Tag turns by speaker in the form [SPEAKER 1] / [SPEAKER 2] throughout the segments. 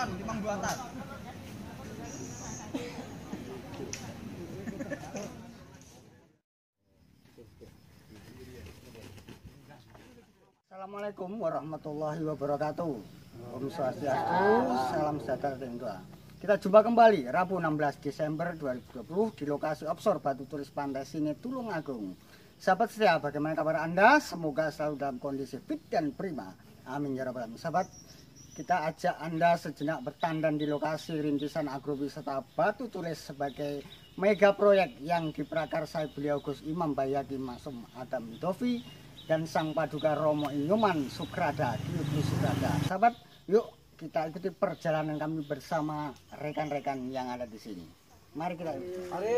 [SPEAKER 1] Limang buatan. Assalamualaikum warahmatullahi wabarakatuh. Om Swastiastu, salam sejahtera dan doa. Kita jumpa kembali Rabu 16 Desember 2020 di lokasi offshore Batu Tulis Pantai Sini Tulungagung. Sahabat setia, bagaimana kabar Anda? Semoga selalu dalam kondisi fit dan prima. Amin ya rabbal alamin. Sahabat, kita ajak Anda sejenak bertandan di lokasi rintisan agrowisata Batu Tulis sebagai mega proyek yang diprakarsai beliau Gus Imam Bayati Masum Adam Dovi dan Sang Paduka Romo Inyuman Sukrada Diudu Sukrada. Sahabat, yuk kita ikuti perjalanan kami bersama rekan-rekan yang ada di sini. Mari kita. Mari.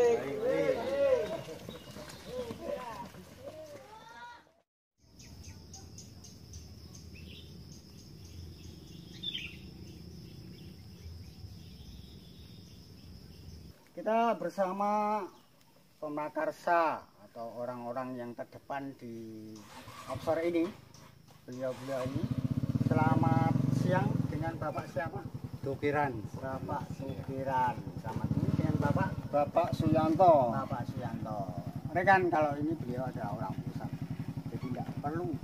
[SPEAKER 1] Kita bersama pemakarsa atau orang-orang yang terdepan di offshore ini, beliau-beliau ini. Selamat siang dengan Bapak siapa?
[SPEAKER 2] Tukiran.
[SPEAKER 1] Bapak Tukiran. Selamat siang dengan
[SPEAKER 2] Bapak Suyanto.
[SPEAKER 1] Bapak Suyanto. Rekan, kalau ini beliau adalah orang pusat, jadi tidak perlu.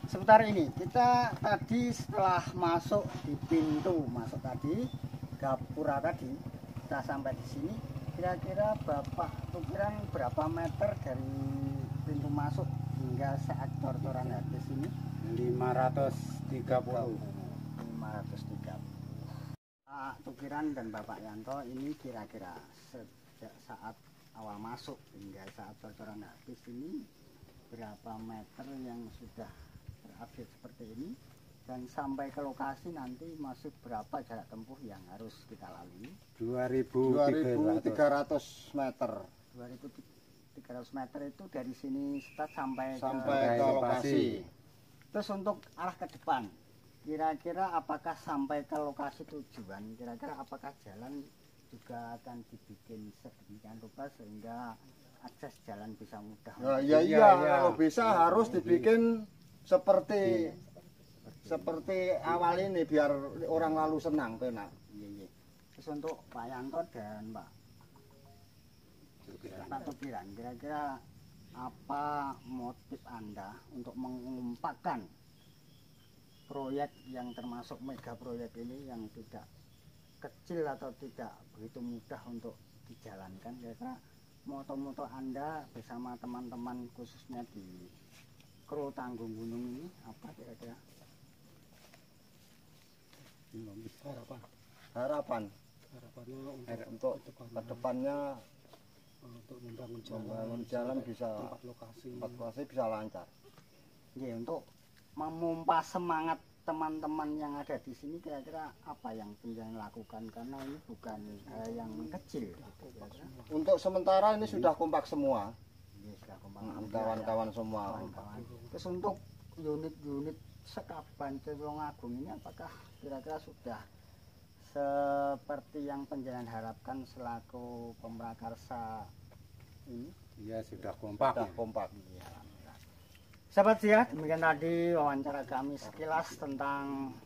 [SPEAKER 1] Sebentar ini kita tadi setelah masuk di pintu masuk tadi, gapura tadi, kita sampai di sini. Kira-kira Bapak Tukiran berapa meter dari pintu masuk hingga saat tor-toran habis ini?
[SPEAKER 2] 530.
[SPEAKER 1] Pak Tukiran dan Bapak Yanto ini kira-kira sejak saat awal masuk hingga saat tor-toran habis ini berapa meter yang sudah terupdate seperti ini, dan sampai ke lokasi nanti masih berapa jarak tempuh yang harus kita lalui?
[SPEAKER 2] 2.300 meter.
[SPEAKER 1] 2.300 meter itu dari sini start sampai
[SPEAKER 2] ke lokasi.
[SPEAKER 1] Terus untuk arah ke depan, kira-kira apakah sampai ke lokasi tujuan, kira-kira apakah jalan juga akan dibikin sedemikian rupa sehingga akses jalan bisa mudah?
[SPEAKER 2] Iya, kalau bisa harus dibikin seperti awal ini biar orang lalu senang, penak.
[SPEAKER 1] Iya. Terus untuk Pak Yanto dan Pak Tukiran, kira-kira apa motif Anda untuk mengumpulkan proyek yang termasuk mega proyek ini yang tidak kecil atau tidak begitu mudah untuk dijalankan? Kira-kira moto-moto Anda bersama teman-teman khususnya di kru tanggung gunung ini apa kira-kira?
[SPEAKER 2] Harapannya untuk kedepannya
[SPEAKER 3] untuk membangun
[SPEAKER 2] jalan bisa empat lokasi bisa lancar.
[SPEAKER 1] Ya, untuk memompa semangat teman-teman yang ada di sini, kira-kira apa yang pengen lakukan, karena ini bukan hal yang kecil gitu, kira-kira.
[SPEAKER 2] Untuk sementara ini sudah kompak semua.
[SPEAKER 1] Ya, sudah kompak.
[SPEAKER 2] Kawan-kawan semua.
[SPEAKER 1] Terus untuk unit-unit Sekaban Tulungagung ini apakah kira-kira sudah seperti yang penjenengan harapkan selaku pemrakarsa ini?
[SPEAKER 2] Iya, sudah kompak.
[SPEAKER 1] Ya. Sahabat ya, demikian tadi wawancara kami sekilas tentang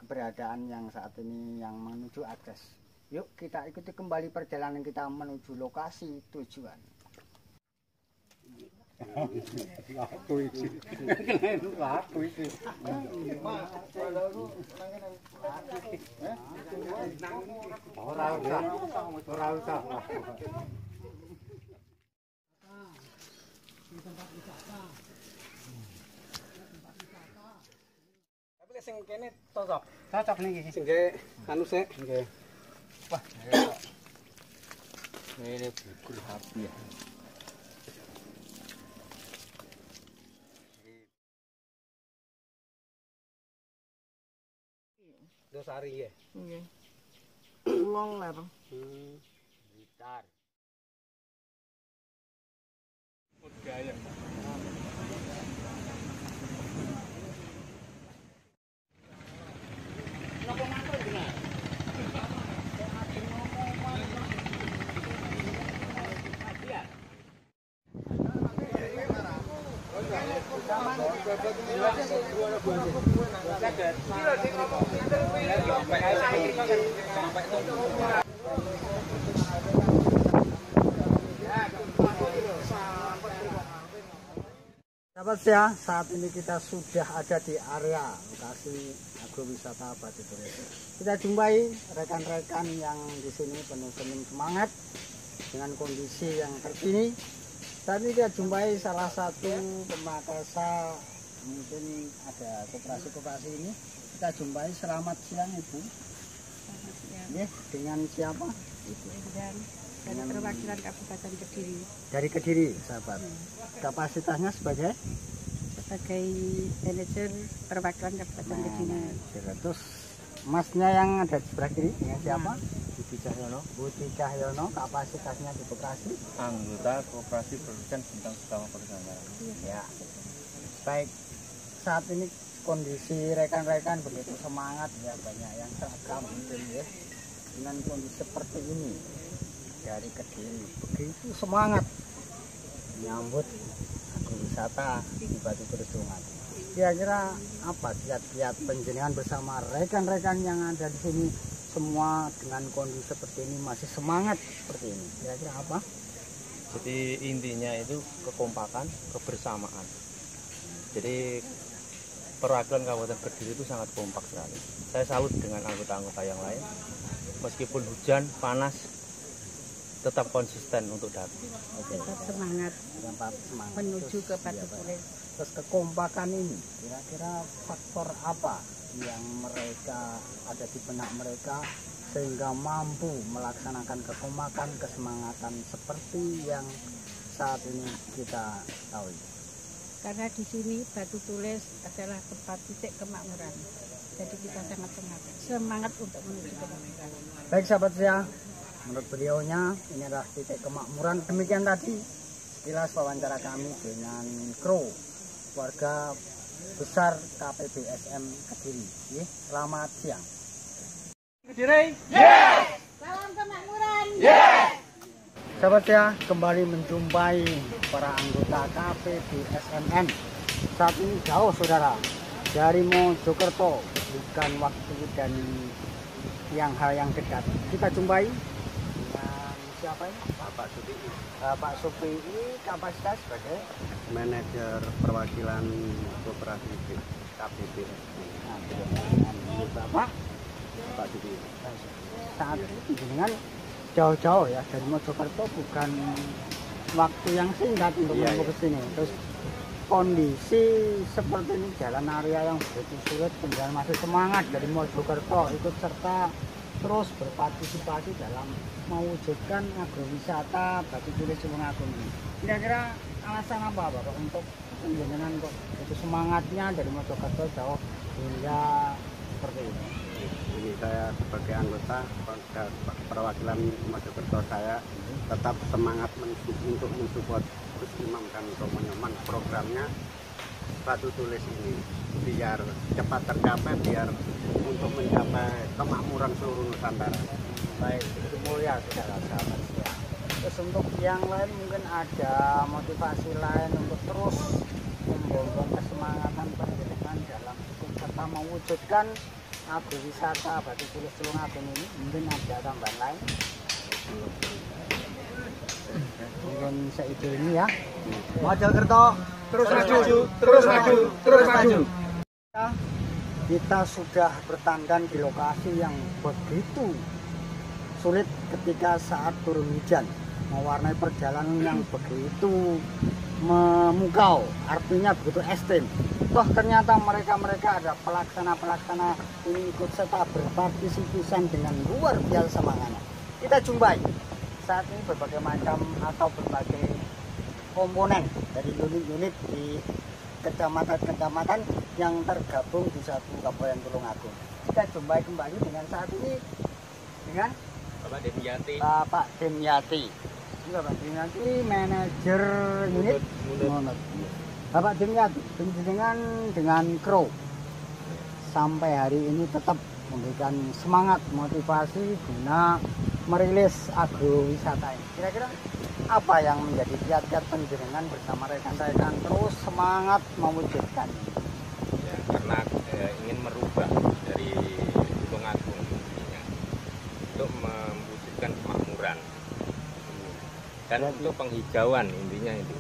[SPEAKER 1] keberadaan yang saat ini yang menuju akses. Yuk kita ikuti kembali perjalanan kita menuju lokasi tujuan.
[SPEAKER 3] Tapi sing kene cocok
[SPEAKER 1] niki.
[SPEAKER 3] sing ge anu sik nggih.
[SPEAKER 1] Wah, ini bukur habis.
[SPEAKER 3] Dosari nggih.
[SPEAKER 4] Nggih. Ulong ler.
[SPEAKER 1] Gitar.
[SPEAKER 3] Gaya.
[SPEAKER 1] Zaman Sahabat ya, saat ini kita sudah ada di area lokasi agrowisata Batu Tulis. Kita jumpai rekan-rekan yang di sini penuh semangat dengan kondisi yang terkini. Saat ini kita jumpai salah satu pemakasa, mungkin ada koperasi ini. Kita jumpai, selamat siang Ibu.
[SPEAKER 5] Selamat siang.
[SPEAKER 1] Ya, dengan siapa?
[SPEAKER 5] Ibu Endang dari perwakilan Kabupaten Kediri.
[SPEAKER 1] Dari Kediri, sahabat. Kapasitasnya sebagai
[SPEAKER 5] Manajer perwakilan Kabupaten Kediri.
[SPEAKER 1] Terus masnya yang ada di sebelah kiri dengan siapa?
[SPEAKER 3] Budi Cahyono,
[SPEAKER 1] Budi Cahyono, kapasitasnya di koperasi.
[SPEAKER 3] anggota Koperasi Produsen Bintang Utama Perkantoran.
[SPEAKER 1] Ya, baik. Saat ini kondisi rekan-rekan begitu semangat ya, banyak yang seragam mungkin ya. Dengan kondisi seperti ini dari Kediri begitu semangat menyambut agrowisata di Batu Tulis Tulungagung. Kira-kira apa kiat-kiat penjenengan bersama rekan-rekan yang ada di sini semua dengan kondisi seperti ini masih semangat seperti ini? Kira-kira apa?
[SPEAKER 6] Jadi intinya itu kekompakan, kebersamaan. Jadi perwakilan Kabupaten Kediri itu sangat kompak sekali. Saya salut dengan anggota-anggota yang lain. Meskipun hujan, panas, tetap konsisten untuk datang.
[SPEAKER 5] Tetap semangat
[SPEAKER 1] Semangat.
[SPEAKER 5] menuju ke Batu
[SPEAKER 1] Iya, Pak.
[SPEAKER 5] Tulis.
[SPEAKER 1] Terus kekompakan ini kira-kira faktor apa yang mereka ada di benak mereka sehingga mampu melaksanakan kekompakan, kesemangatan seperti yang saat ini kita tahu.
[SPEAKER 5] Karena di sini Batu Tulis adalah tempat titik kemakmuran. Jadi kita sangat semangat untuk menuju kemakmuran.
[SPEAKER 1] Baik sahabat saya, menurut beliaunya ini adalah titik kemakmuran. Demikian tadi sekilas wawancara kami dengan kru warga besar KPBSM Kediri. Selamat siang.
[SPEAKER 3] Kediri.
[SPEAKER 5] Salam kemakmuran.
[SPEAKER 1] Sahabat ya, kembali menjumpai para anggota KPBSMN. Saat ini jauh saudara, dari Mojokerto, bukan waktu dan hal yang dekat. Kita jumpai dengan siapa ini?
[SPEAKER 2] Bapak Suti,
[SPEAKER 1] Pak Supri, ini kapasitas sebagai
[SPEAKER 2] manajer perwakilan koperasi KPB.
[SPEAKER 1] Bapak
[SPEAKER 2] Pak Suti.
[SPEAKER 1] saat ini dengan jauh-jauh ya dari Mojokerto, bukan waktu yang singkat untuk
[SPEAKER 2] Iya,
[SPEAKER 1] menuju ke sini. Terus kondisi seperti ini, jalan area yang begitu sulit, dan masih semangat dari Mojokerto ikut serta terus berpartisipasi dalam mewujudkan agrowisata Batu Tulis Tulungagung ini. Kira-kira alasan apa Bapak untuk penjenengan kok itu semangatnya dari Mojokerto jauh hingga seperti ini?
[SPEAKER 2] Ini saya sebagai anggota perwakilan Mojokerto, saya tetap semangat untuk mensupport Gus Imam dan untuk menyoman programnya Batu Tulis ini biar cepat tercapai, biar untuk mencapai kemakmuran seluruh Nusantara.
[SPEAKER 1] Baik, itu mulia saudara-sahabat ya. Terus untuk yang lain mungkin ada motivasi lain untuk terus membangun kesemangatan penjenengan dalam ikut serta mewujudkan agrowisata Batu Tulis Tulungagung ini, mungkin ada tambahan lain. Mungkin seide ini ya. Mojokerto
[SPEAKER 3] Terus maju, terus maju, terus maju.
[SPEAKER 1] Kita sudah bertandang di lokasi yang begitu sulit ketika saat turun hujan, mewarnai perjalanan yang begitu memukau, artinya begitu ekstrim. Toh ternyata mereka ada pelaksana ini ikut serta berpartisipasi dengan luar biasa semangatnya. Kita jumpai saat ini berbagai macam atau berbagai komponen dari unit-unit di kecamatan-kecamatan yang tergabung di satu Kabupaten Tulungagung. Kita jumpai kembali dengan saat ini dengan
[SPEAKER 6] Bapak Demyati.
[SPEAKER 1] Bapak Demyati. Ini Bapak Demyati, manajer unit Munut. Bapak Demyati, dengan kru sampai hari ini tetap memberikan semangat, motivasi guna merilis agrowisata ini. Kira-kira apa yang menjadi kiat-kiat penjenengan bersama rekan-rekan terus semangat mewujudkan?
[SPEAKER 6] Ya, karena ingin merubah dari Tulungagung intinya untuk mewujudkan kemakmuran dan untuk penghijauan intinya itu.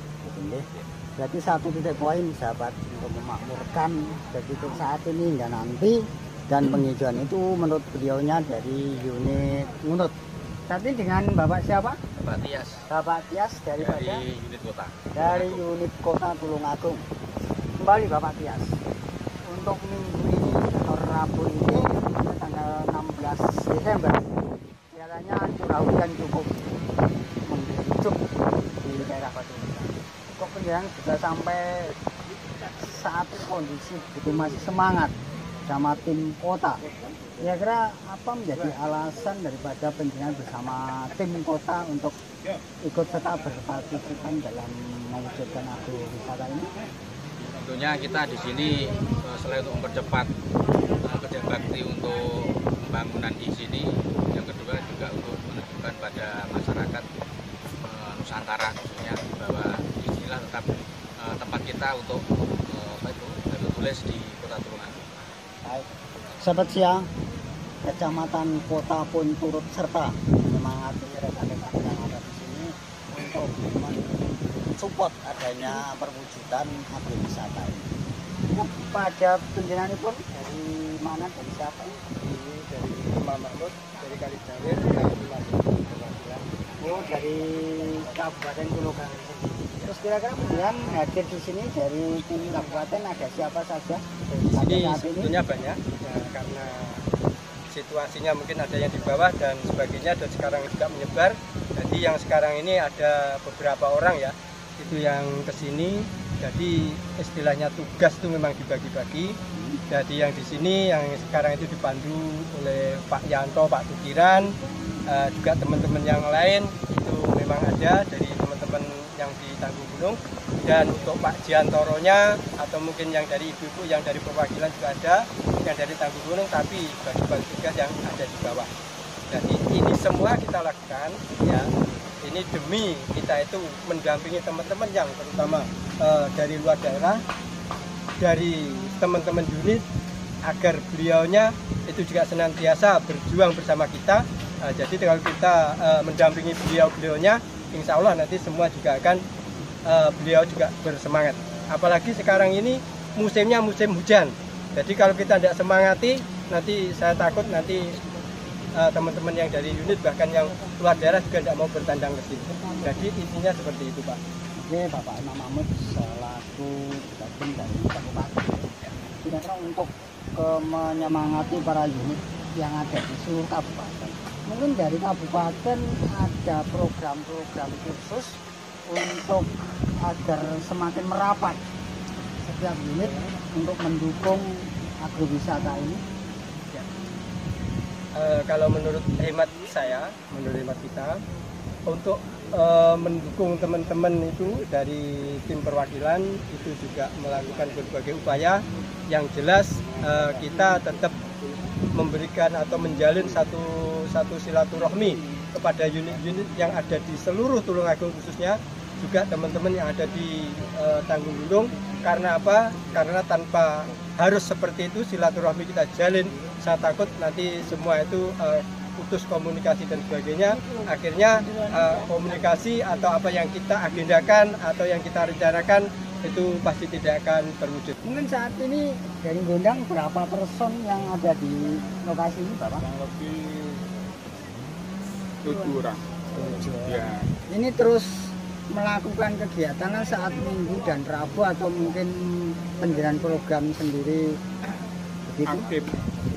[SPEAKER 1] Berarti satu titik poin sahabat untuk memakmurkan dari saat ini hingga nanti, dan penghijauan itu menurut beliaunya dari unit Ngunut. Saat ini dengan Bapak siapa?
[SPEAKER 6] Bapak Tias
[SPEAKER 1] Bapak Tias dari
[SPEAKER 6] unit kota.
[SPEAKER 1] Dari unit kota Tulungagung. Kembali Bapak Tias, untuk minggu ini atau Rabu ini tanggal 16 Desember kelihatannya curah hujan cukup menggelincir di daerah Batu Nisan. Kok penjenengan sudah sampai saat kondisi begitu masih semangat sama tim kota? Kira-kira apa menjadi alasan daripada penjenengan bersama tim kota untuk ikut serta berpartisipasi dalam mewujudkan agrowisata ini?
[SPEAKER 6] Tentunya kita di sini selain untuk mempercepat kerja bakti untuk pembangunan di sini, yang kedua juga untuk menunjukkan pada masyarakat Nusantara khususnya bahwa disinilah tetap tempat kita untuk Batu Tulis di Kota Tulungagung.
[SPEAKER 1] Baik, sahabat siang, Kecamatan Kota pun turut serta menyemangati rekan-rekan yang ada di sini untuk support adanya perwujudan agrowisata ini. Pada penjenengan pun dari mana, dari siapa?
[SPEAKER 3] Dari Imam Mahmud, dari Kalijalir, kami masuk perwakilan.
[SPEAKER 1] Oh, dari Kabupaten Tulungagung. Terus kira-kira penjenengan hadir di sini dari tim kabupaten ada siapa saja?
[SPEAKER 3] Di sini sebetulnya banyak, ya, karena situasinya mungkin ada yang di bawah dan sebagainya, dan sekarang juga menyebar. Jadi yang sekarang ini ada beberapa orang ya, itu yang kesini. Jadi istilahnya tugas itu memang dibagi-bagi. Jadi yang di sini yang sekarang itu dipandu oleh Pak Yanto, Pak Tukiran, juga teman-teman yang lain itu memang ada dari teman-teman yang di Tanggung Gunung. Dan untuk Pak Jiantoronya atau mungkin yang dari ibu-ibu yang dari perwakilan juga ada, yang dari Tanggung Gunung, tapi bagi-bagi tugas yang ada di bawah. Jadi ini semua kita lakukan ya. Ini demi kita itu mendampingi teman-teman yang terutama dari luar daerah, dari teman-teman unit, agar beliaunya itu juga senantiasa berjuang bersama kita. Jadi kalau kita mendampingi beliaunya, insya Allah nanti semua juga akan beliau juga bersemangat. Apalagi sekarang ini musimnya musim hujan. Jadi kalau kita tidak semangati, nanti saya takut nanti teman-teman yang dari unit bahkan yang luar daerah juga tidak mau bertandang ke sini. Jadi intinya seperti itu, Pak.
[SPEAKER 1] Oke, Bapak Imam Mahmud selaku gabung dari kabupaten. Kira-kira untuk menyemangati para unit yang ada di seluruh kabupaten, mungkin dari kabupaten ada program-program khusus untuk agar semakin merapat setiap unit untuk mendukung agrowisata ini.
[SPEAKER 3] Kalau menurut hemat saya, menurut hemat kita, untuk mendukung teman-teman itu dari tim perwakilan itu juga melakukan berbagai upaya. Yang jelas kita tetap memberikan atau menjalin satu silaturahmi kepada unit-unit yang ada di seluruh Tulungagung, khususnya juga teman-teman yang ada di Tanggung Gunung. Karena apa? Karena tanpa harus seperti itu silaturahmi kita jalin, saya takut nanti semua itu putus komunikasi dan sebagainya. Akhirnya komunikasi atau apa yang kita agendakan atau yang kita rencanakan itu pasti tidak akan terwujud.
[SPEAKER 1] Mungkin saat ini dari Gondang berapa person yang ada di lokasi ini, Bapak?
[SPEAKER 2] Kurang lebih 7 orang. Ya.
[SPEAKER 1] Ini terus melakukan kegiatan saat Minggu dan Rabu atau mungkin penjalan program sendiri begitu?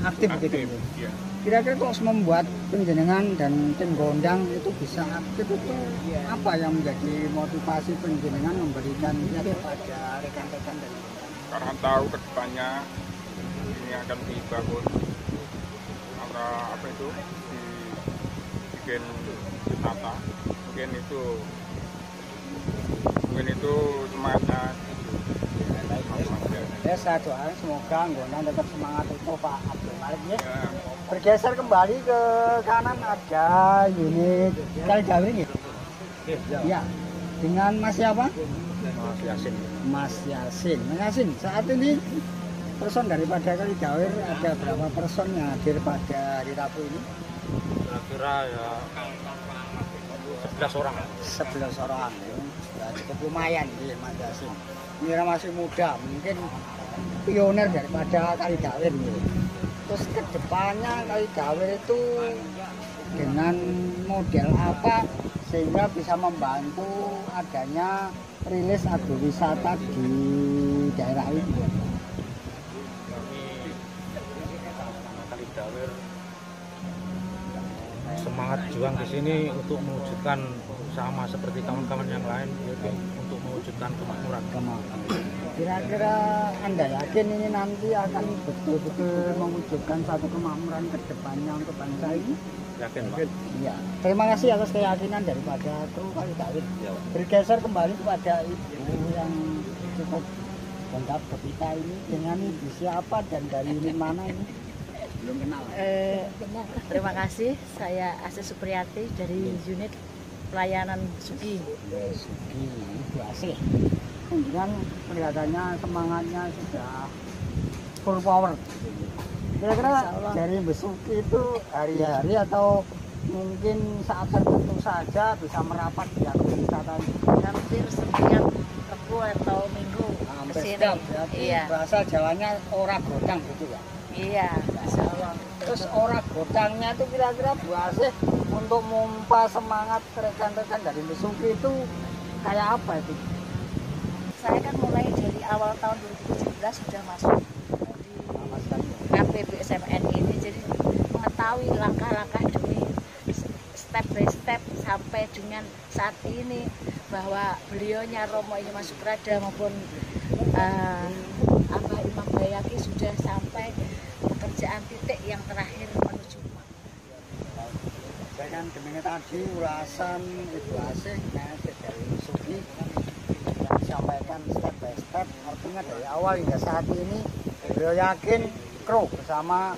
[SPEAKER 1] Aktif begitu.
[SPEAKER 2] Ya.
[SPEAKER 1] Kira-kira kok membuat penjenengan dan tim Gondang itu bisa aktif itu apa yang menjadi motivasi penjenengan memberikan kepada rekan-rekan dari Gondang?
[SPEAKER 2] Karena tahu kedepannya ini akan dibangun apa itu dibikin wisata, mungkin itu semangatnya.
[SPEAKER 1] Ya, saya doakan semoga Gondang tetap semangat itu Pak Abdul balik ya. Bergeser kembali ke kanan ada unit Kali Dawir ya. Ya. Dengan Mas siapa?
[SPEAKER 6] Mas Yasin.
[SPEAKER 1] Mas Yasin. Mas Yasin, saat ini person daripada Kali Dawir ada berapa person yang hadir pada hari Rabu ini?
[SPEAKER 6] Kira-kira ya 11 orang.
[SPEAKER 1] 11 orang. Ya, cukup lumayan ya Mas Yasin. Mira masih muda, mungkin pionir daripada Kali Dawir nih. Terus kedepannya Kali Dawir itu dengan model apa sehingga bisa membantu adanya rilis agrowisata di daerah ini?
[SPEAKER 6] Kali Dawir semangat juang di sini untuk mewujudkan sama seperti kawan-kawan yang lain, yaitu untuk mewujudkan kemakmuran.
[SPEAKER 1] Kira-kira Anda yakin ini nanti akan betul-betul mewujudkan satu kemakmuran ke depannya untuk bangsa ini?
[SPEAKER 6] Yakin, Pak?
[SPEAKER 1] Iya. Terima kasih atas keyakinan daripada kru Kali Dawir. Bergeser kembali kepada ibu yang cukup bangga kita ini, dengan ibu siapa dan dari unit mana ini? Belum kenal.
[SPEAKER 7] Terima kasih, saya Asis Supriyati dari unit pelayanan Sugi.
[SPEAKER 1] Sugi, Ibu Asih. Kemudian kelihatannya semangatnya sudah full power. Kira-kira dari Besuki itu hari-hari atau mungkin saat tertentu saja bisa merapat di agrowisata ini?
[SPEAKER 7] Hampir setiap Rabu atau Minggu
[SPEAKER 1] Hampir
[SPEAKER 7] kesini.
[SPEAKER 1] setiap, berarti
[SPEAKER 7] Iya,
[SPEAKER 1] bahasa Jawanya ora godang gitu ya.
[SPEAKER 7] iya, Insya Allah.
[SPEAKER 1] Terus ora godangnya itu kira-kira Bu Asih untuk memompa semangat rekan-rekan dari Besuki itu kayak apa itu?
[SPEAKER 7] Saya kan mulai dari awal tahun 2017 sudah masuk di KPB SMN ini, jadi mengetahui langkah-langkah demi step by step sampai dengan saat ini bahwa beliaunya Romo Inyema Sukrada maupun Abah Imam Bayaki sudah sampai pekerjaan titik yang terakhir menuju Mak.
[SPEAKER 1] Saya kan demikian tadi ulasan Ibu Asih dari Sugi disampaikan step by step, artinya dari awal hingga saat ini beliau yakin kru bersama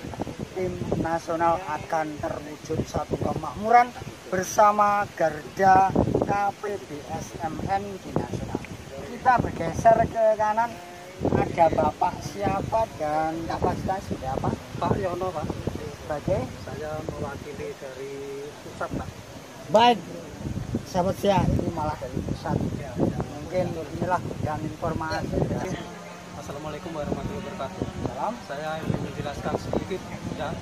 [SPEAKER 1] tim nasional akan terwujud satu kemakmuran bersama Garda KPBSMN di nasional. Kita bergeser ke kanan, ada Bapak siapa dan kapasitas sudah apa?
[SPEAKER 3] Pak Yono, Pak.
[SPEAKER 1] Sebagai
[SPEAKER 3] Saya mewakili dari pusat, Pak.
[SPEAKER 1] baik, sahabat saya ini malah dari pusat. Mungkin inilah dan informasi.
[SPEAKER 3] Assalamualaikum warahmatullahi wabarakatuh.
[SPEAKER 1] Salam.
[SPEAKER 3] Saya ingin menjelaskan sedikit, ya,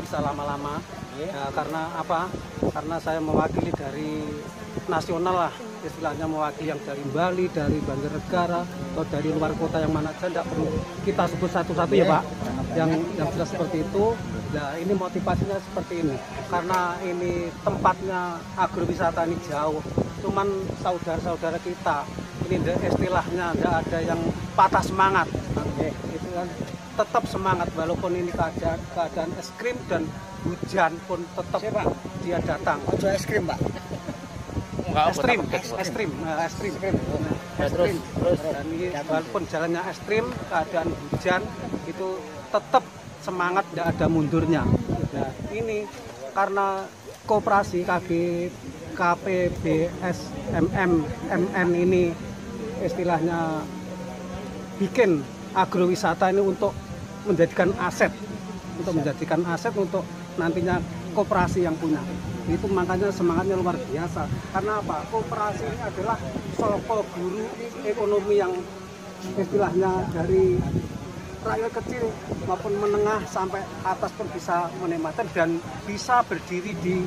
[SPEAKER 3] bisa lama-lama. Ya, karena apa? Karena saya mewakili dari nasional lah, istilahnya mewakili yang dari Bali, dari Banjarnegara, atau dari luar kota yang mana saja, tidak perlu kita sebut satu-satu ya Pak. Yang jelas seperti itu. Nah, ini motivasinya seperti ini. Karena ini tempatnya agrowisata ini jauh. Cuman saudara-saudara kita ini istilahnya tidak ada yang patah semangat. Itu kan tetap semangat walaupun ini keadaan es krim dan hujan pun tetap dia datang.
[SPEAKER 1] Ojo es krim, Pak.
[SPEAKER 3] Es krim. Terus dan ini walaupun jalannya es krim, keadaan hujan itu tetap semangat, tidak ada mundurnya. Nah, ini karena koperasi KPBSMN ini istilahnya bikin agrowisata ini untuk menjadikan aset untuk nantinya koperasi yang punya. Itu makanya semangatnya luar biasa. Karena apa? Koperasi ini adalah soko guru ekonomi yang istilahnya dari rakyat kecil maupun menengah sampai atas pun bisa menikmati dan bisa berdiri di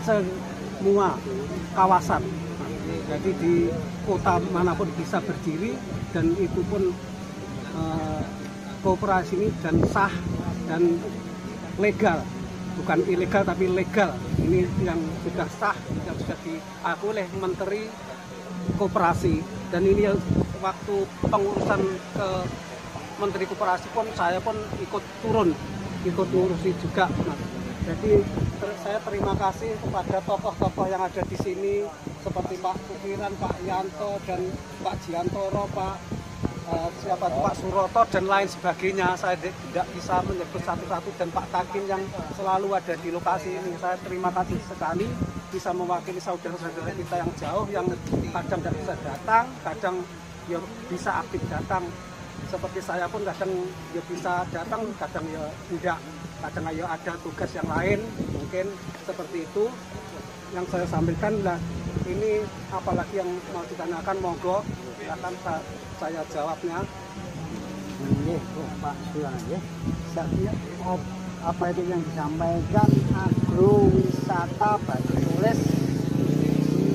[SPEAKER 3] semua kawasan. Jadi di kota manapun bisa berdiri, dan itu pun koperasi ini dan sah dan legal, bukan ilegal tapi legal. Ini yang sudah sah, yang sudah diakui oleh Menteri Koperasi, dan ini yang waktu pengurusan ke Menteri Koperasi pun saya pun ikut ngurusi juga. Jadi saya terima kasih kepada tokoh-tokoh yang ada di sini seperti Pak Kukiran, Pak Yanto, dan Pak Jiantoro, Pak
[SPEAKER 8] siapa itu Pak Suroto dan lain sebagainya. Saya tidak bisa menyebut satu-satu, dan Pak Takin yang selalu ada di lokasi ini. Saya terima kasih sekali bisa mewakili saudara-saudara kita yang jauh, yang kadang tidak bisa datang, kadang ya bisa aktif datang. Seperti saya pun kadang ya bisa datang, kadang ya tidak. Kadang ya ada tugas yang lain, mungkin seperti itu. Yang saya sampaikan lah, ini apalagi yang mau ditanyakan, monggo akan saya jawabnya.
[SPEAKER 1] Pak Suyono, apa itu yang disampaikan agrowisata Batu Tulis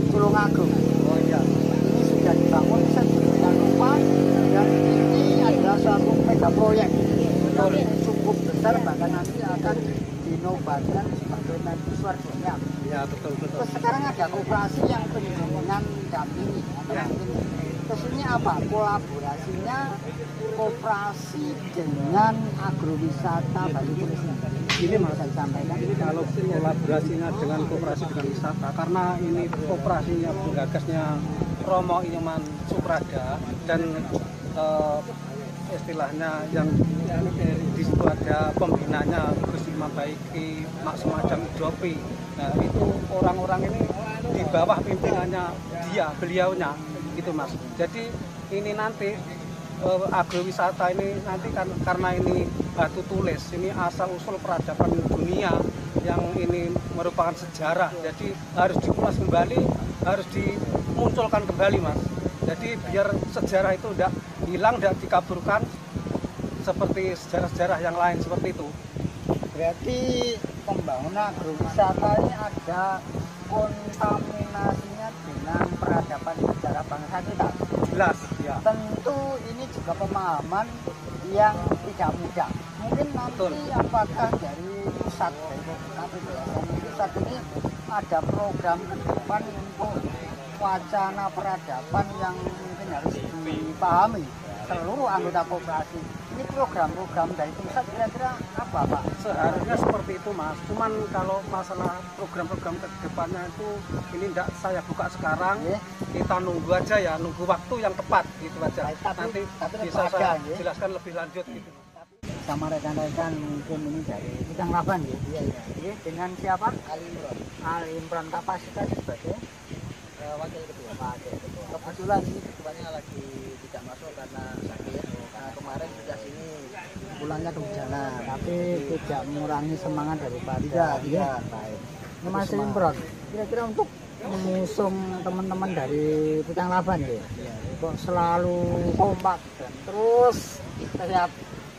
[SPEAKER 1] Tulungagung? Oh iya, ini sudah dibangun sedemikian rupa dan ini adalah suatu mega proyek cukup besar, bahkan nanti akan dinobatkan sebagai mercusuar dunia.
[SPEAKER 8] Ya betul.
[SPEAKER 1] Terus sekarang ada koperasi yang penjaringan dampingi. Terus ini apa? Kolaborasinya koperasi dengan agrowisata Batu Tulis.
[SPEAKER 8] Ini Mas,
[SPEAKER 1] saya sampaikan.
[SPEAKER 8] ini kalau kolaborasinya dengan koperasi dengan wisata, karena ini koperasinya penggagasnya Romo Iyoman Suprada, dan istilahnya yang di situ ada pembinanya Gus Imam Baiki, Mak Sumadam Idopi. Nah itu orang-orang ini di bawah pimpinannya beliaunya gitu Mas. Jadi ini nanti agrowisata ini nanti kan, karena ini Batu Tulis, ini asal usul peradaban dunia yang ini merupakan sejarah, jadi harus diulas kembali, harus dimunculkan kembali Mas. Jadi biar sejarah itu tidak hilang, tidak dikaburkan seperti sejarah-sejarah yang lain seperti itu.
[SPEAKER 1] Berarti pembangunan agrowisata ini ada kontaminasinya dengan peradaban sejarah bangsa kita.
[SPEAKER 8] Jelas, ya.
[SPEAKER 1] Tentu ini juga pemahaman yang tidak mudah. Mungkin nanti apakah dari pusat, dari pusat ini ada program ke depan untuk wacana peradaban yang mungkin harus dipahami seluruh anggota koperasi. Ini program-program dari pusat kira-kira apa Pak?
[SPEAKER 8] Seharusnya seperti itu Mas. Cuman kalau masalah program-program ke depannya itu ini tidak saya buka sekarang. Kita nunggu aja ya, nunggu waktu yang tepat gitu aja. Nanti bisa saya jelaskan lebih lanjut gitu.
[SPEAKER 1] Sama rekan-rekan mungkin ini dari Bidang Laban ya. Iya. Dengan siapa? Ali Imran kapasitas sebagai wakil ketua. Kebetulan ini ketuanya lagi tidak masuk karena sakit. Nah, kemarin sudah sini pulangnya ke Bujana, tapi tidak mengurangi semangat daripada. Tidak. Baik. Ini Mas Imran, kira-kira untuk mengusung teman-teman dari Bidang Laban ya, kok selalu kompak dan terus setiap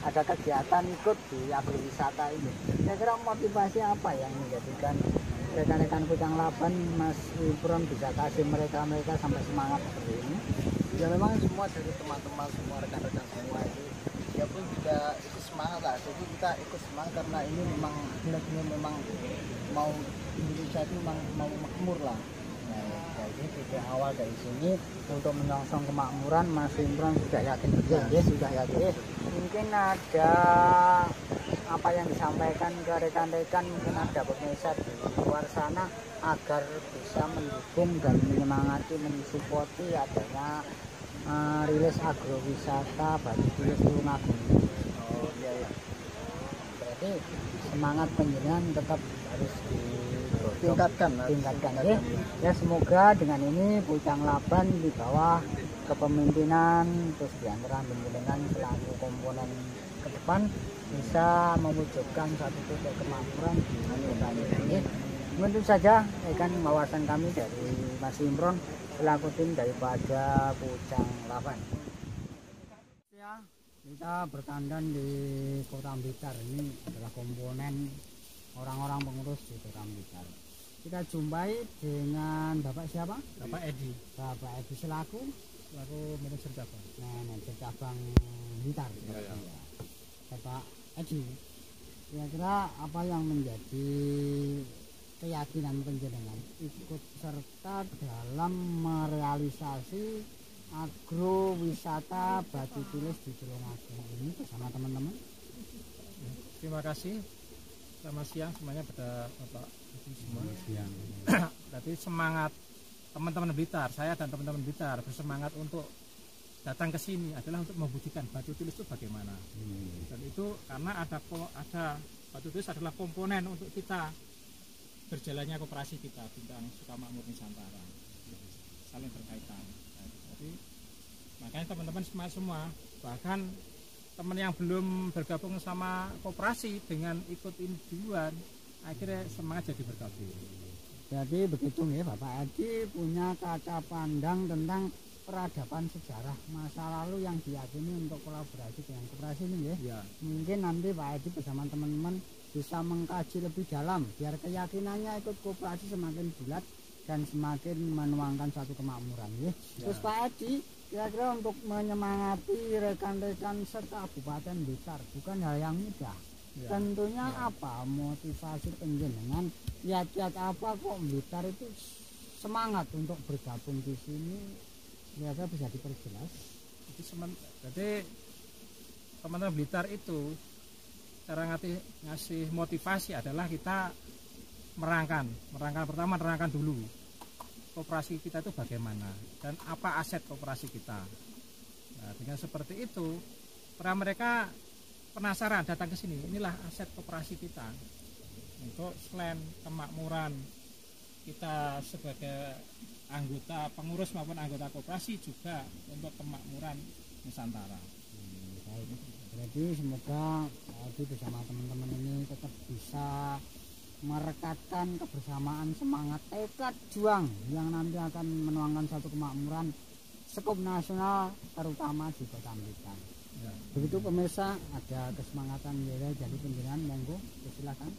[SPEAKER 1] ada kegiatan ikut di agrowisata ini. Kira-kira motivasi apa yang menjadikan rekan-rekan Bidang Laban Mas Imran bisa kasih mereka sampai semangat seperti ini?
[SPEAKER 9] Ya memang semua dari teman-teman, semua rekan-rekan semua itu ya pun juga ikut semangat lah. Jadi kita ikut semangat karena ini memang benar-benar memang mau Indonesia itu memang mau makmur lah. Nah, jadi dari awal dari sini untuk menyongsong kemakmuran Mas Imran sudah yakin betul ya, sudah yakin.
[SPEAKER 1] Mungkin ada apa yang disampaikan ke rekan-rekan, mungkin ada pemirsa di luar sana agar bisa mendukung dan menyemangati, mensupport adanya rilis agrowisata Batu Tulis Tulungagung.
[SPEAKER 9] Oh iya.
[SPEAKER 1] Berarti semangat penjenengan tetap harus
[SPEAKER 9] tingkatkan
[SPEAKER 1] ya. Ya semoga dengan ini Bidang Laban di bawah kepemimpinan terus diantara penjenengan selaku komponen ke depan bisa mewujudkan satu titik kemakmuran di kota ini. Tentu saja ikan wawasan kami dari Mas Imron selaku tim daripada Bidang Laban. Ya, kita bertandan di Kota Blitar, ini adalah komponen orang-orang pengurus di Kota Blitar. Kita jumpai dengan Bapak siapa?
[SPEAKER 8] Bapak Edi.
[SPEAKER 1] Bapak Edi selaku
[SPEAKER 8] manajer cabang.
[SPEAKER 1] Manajer cabang Blitar.
[SPEAKER 8] Ya.
[SPEAKER 1] Bapak Edi, kira-kira apa yang menjadi keyakinan penjenengan ikut serta dalam merealisasi agrowisata Batu Tulis di Tulungagung ini bersama teman-teman?
[SPEAKER 8] Terima kasih. Selamat siang semuanya pada Bapak semua.
[SPEAKER 1] Siang.
[SPEAKER 8] Berarti semangat teman-teman Blitar, saya dan teman-teman Blitar bersemangat untuk
[SPEAKER 10] datang ke sini adalah untuk membuktikan batu tulis itu bagaimana. Dan itu karena ada batu tulis adalah komponen untuk kita berjalannya koperasi kita Bintang Sukamakmur Nusantara, saling berkaitan. Jadi makanya teman-teman semua bahkan teman yang belum bergabung sama koperasi dengan ikut ini duluan akhirnya semangat jadi bergabung.
[SPEAKER 1] Jadi begitu nih Bapak Edi punya kaca pandang tentang peradaban sejarah masa lalu yang diyakini untuk kolaborasi dengan koperasi ini ya. Mungkin nanti Pak Edi bersama teman-teman bisa mengkaji lebih dalam biar keyakinannya ikut koperasi semakin bulat dan semakin menuangkan suatu kemakmuran ya. Terus Pak Edi kira-kira untuk menyemangati rekan-rekan se-Kabupaten Blitar bukan hal yang mudah. Tentunya apa motivasi penjenengan, kiat-kiat apa kok Blitar itu semangat untuk bergabung di sini, kira-kira bisa diperjelas?
[SPEAKER 10] Jadi teman-teman Blitar itu cara ngasih motivasi adalah kita merangkan pertama merangkan dulu koperasi kita itu bagaimana dan apa aset koperasi kita. Nah, dengan seperti itu para mereka penasaran datang ke sini, inilah aset koperasi kita untuk selain kemakmuran kita sebagai anggota pengurus maupun anggota koperasi juga untuk kemakmuran Nusantara.
[SPEAKER 1] Jadi semoga bersama teman-teman ini tetap bisa merekatkan kebersamaan, semangat, tekad juang yang nanti akan menuangkan satu kemakmuran sekup nasional terutama di Kota Blitar. Begitu pemirsa, ada kesemangatan ya, jadi penjenengan monggo silakan.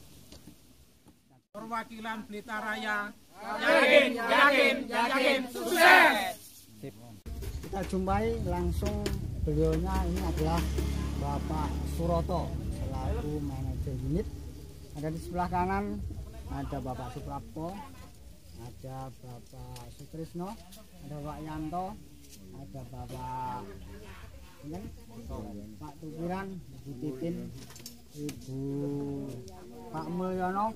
[SPEAKER 10] Perwakilan Blitar Raya yakin sukses.
[SPEAKER 1] Kita jumpai langsung beliaunya, ini adalah Bapak Suroto selaku manajer unit. Ada di sebelah kanan ada Bapak Suprapto, ada Bapak Sutrisno, ada Pak Yanto, ada Bapak Pak Tukiran, Ibu Titin, Ibu Pak Mulyono,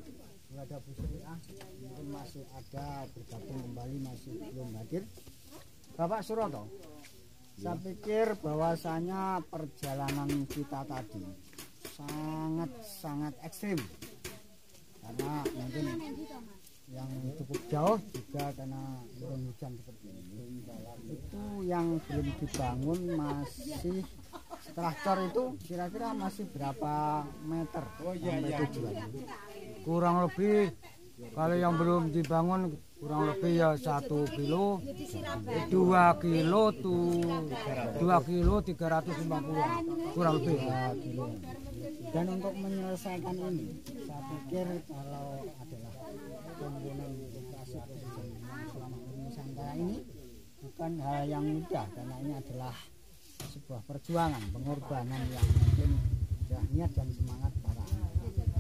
[SPEAKER 1] ada Bu Sriah, mungkin masih ada bergabung kembali, masih belum hadir. Bapak Suroto, saya pikir bahwasanya perjalanan kita tadi sangat ekstrim karena mungkin yang cukup jauh juga karena turun hujan seperti ini. Itu yang belum dibangun masih setelah cor itu kira-kira masih berapa meter sampai tujuan?
[SPEAKER 11] Kurang lebih kalau yang belum dibangun kurang lebih ya 1 kilo, 2 kilo tuh 2 kilo 350 kurang lebih.
[SPEAKER 1] Dan untuk menyelesaikan ini, saya pikir kalau adalah komponen koperasi selama Nusantara ini bukan hal yang mudah karena ini adalah sebuah perjuangan, pengorbanan yang mungkin sudah niat dan semangat para anak.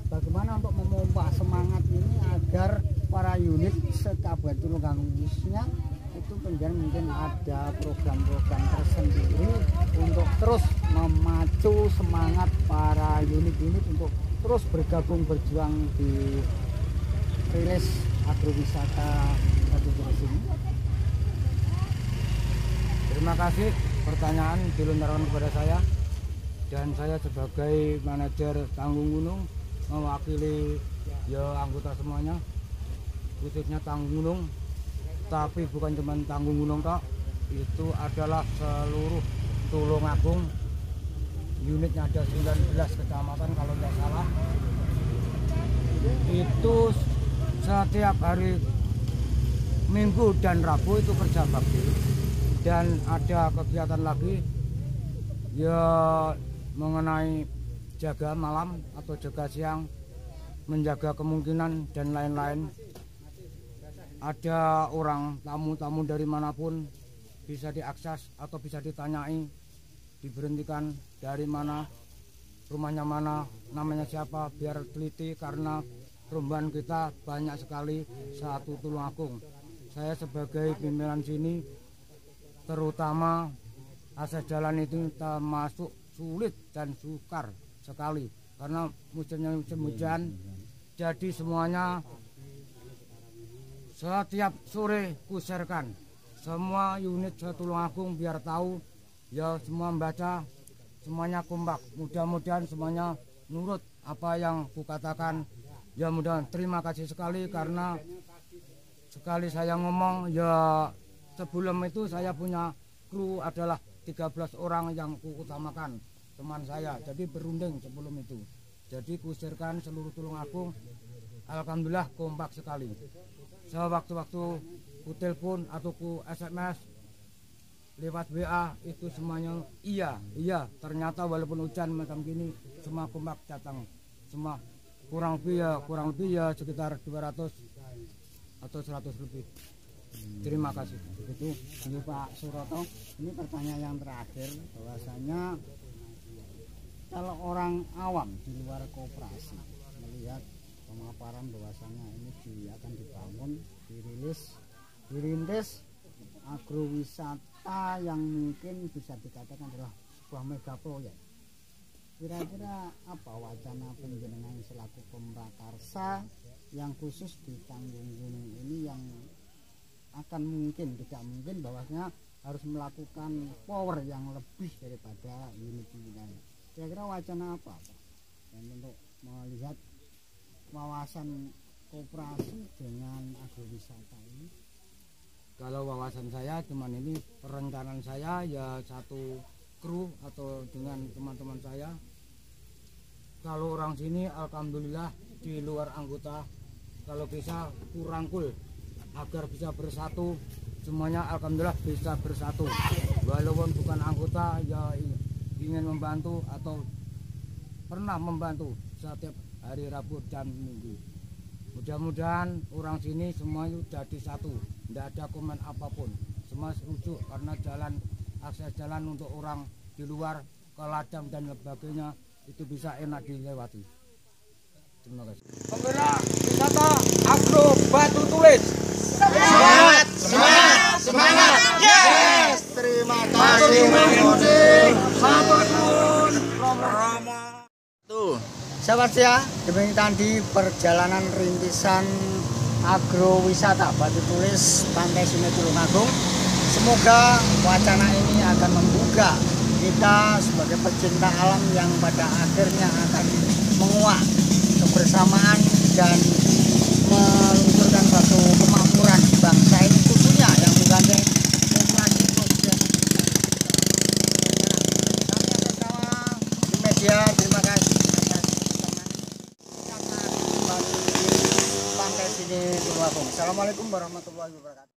[SPEAKER 1] Bagaimana untuk memompa semangat ini agar para unit se-Kabupaten Tulungagung khususnya itu penjara mungkin ada program-program tersendiri untuk terus memacu semangat para unit-unit untuk terus bergabung berjuang di rilis agrowisata Batu Tulis ini.
[SPEAKER 11] Terima kasih pertanyaan dilontarkan kepada saya, dan saya sebagai manajer Tanggung Gunung mewakili ya anggota semuanya, khususnya Tanggung Gunung. Tapi bukan cuma Tanggung Gunung toh, itu adalah seluruh Tulungagung. Unitnya ada 19 kecamatan kalau tidak salah. Itu setiap hari Minggu dan Rabu itu kerja bakti. Dan ada kegiatan lagi ya mengenai jaga malam atau jaga siang, menjaga kemungkinan dan lain-lain. Ada orang tamu-tamu dari manapun bisa diakses atau bisa ditanyai, diberhentikan dari mana, rumahnya mana, namanya siapa, biar teliti karena perubahan kita banyak sekali satu Tulungagung. Saya sebagai pimpinan sini terutama akses jalan itu termasuk sulit dan sukar sekali karena musimnya musim hujan. Jadi semuanya setiap sore kuserkan semua unit Tulungagung biar tahu ya semua membaca, semuanya kompak. Mudah-mudahan semuanya nurut apa yang kukatakan. Ya mudah, terima kasih sekali karena sekali saya ngomong ya sebelum itu saya punya kru adalah 13 orang yang kuutamakan teman saya. Jadi berunding sebelum itu. Jadi kusirkan seluruh Tulungagung. Alhamdulillah kompak sekali. Sewaktu-waktu ku telepon atau ku SMS lewat WA itu semuanya iya. Ternyata walaupun hujan macam gini semua kompak datang. Semua kurang lebih ya sekitar 200 atau 100 lebih. Terima kasih.
[SPEAKER 1] Begitu. Ini Pak Suroto, ini pertanyaan yang terakhir bahwasanya kalau orang awam di luar koperasi melihat pemaparan bahwasanya ini akan dibangun, dirintis agrowisata yang mungkin bisa dikatakan adalah sebuah mega proyek. Kira-kira apa wacana penjenengan selaku pemrakarsa yang khusus di Tanggung Gunung ini yang akan tidak mungkin bahwasanya harus melakukan power yang lebih daripada unit ini. Kira-kira wacana apa Pak? Dan untuk melihat wawasan koperasi dengan agrowisata ini?
[SPEAKER 11] Kalau wawasan saya cuman ini perencanaan saya ya satu kru atau dengan teman-teman saya. Kalau orang sini alhamdulillah di luar anggota kalau bisa kurangkul agar bisa bersatu, semuanya alhamdulillah bisa bersatu. Walaupun bukan anggota ya ingin membantu atau pernah membantu setiap hari Rabu dan Minggu. Mudah-mudahan orang sini semuanya jadi satu, tidak ada komen apapun, semua rujuk karena akses jalan untuk orang di luar ke ladang dan sebagainya itu bisa enak dilewati. Terima kasih.
[SPEAKER 12] Penggerak wisata Agro Batu Tulis.
[SPEAKER 1] Semangat, semangat, semangat. Yes. Terima kasih. Tuh, sahabat saya, demikian tadi perjalanan rintisan agrowisata Batu Tulis Pantai Sungai Tulungagung. Semoga wacana ini akan membuka kita sebagai pecinta alam yang pada akhirnya akan menguak kebersamaan dan meluncurkan suatu kemakmuran bangsa ini khususnya yang menggandeng koperasi sosial. Kami atas nama di media terima kasih atas teman Pantai Sini Tulungagung. Assalamualaikum warahmatullahi wabarakatuh.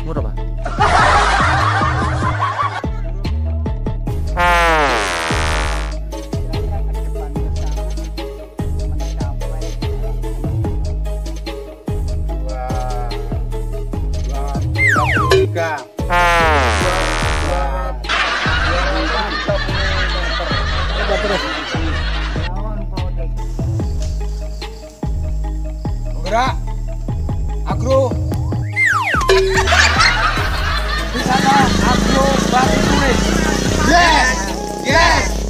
[SPEAKER 6] Murah Pak?
[SPEAKER 12] Bergerak Agro wisata Agro Batu Tulis. Yes, yes.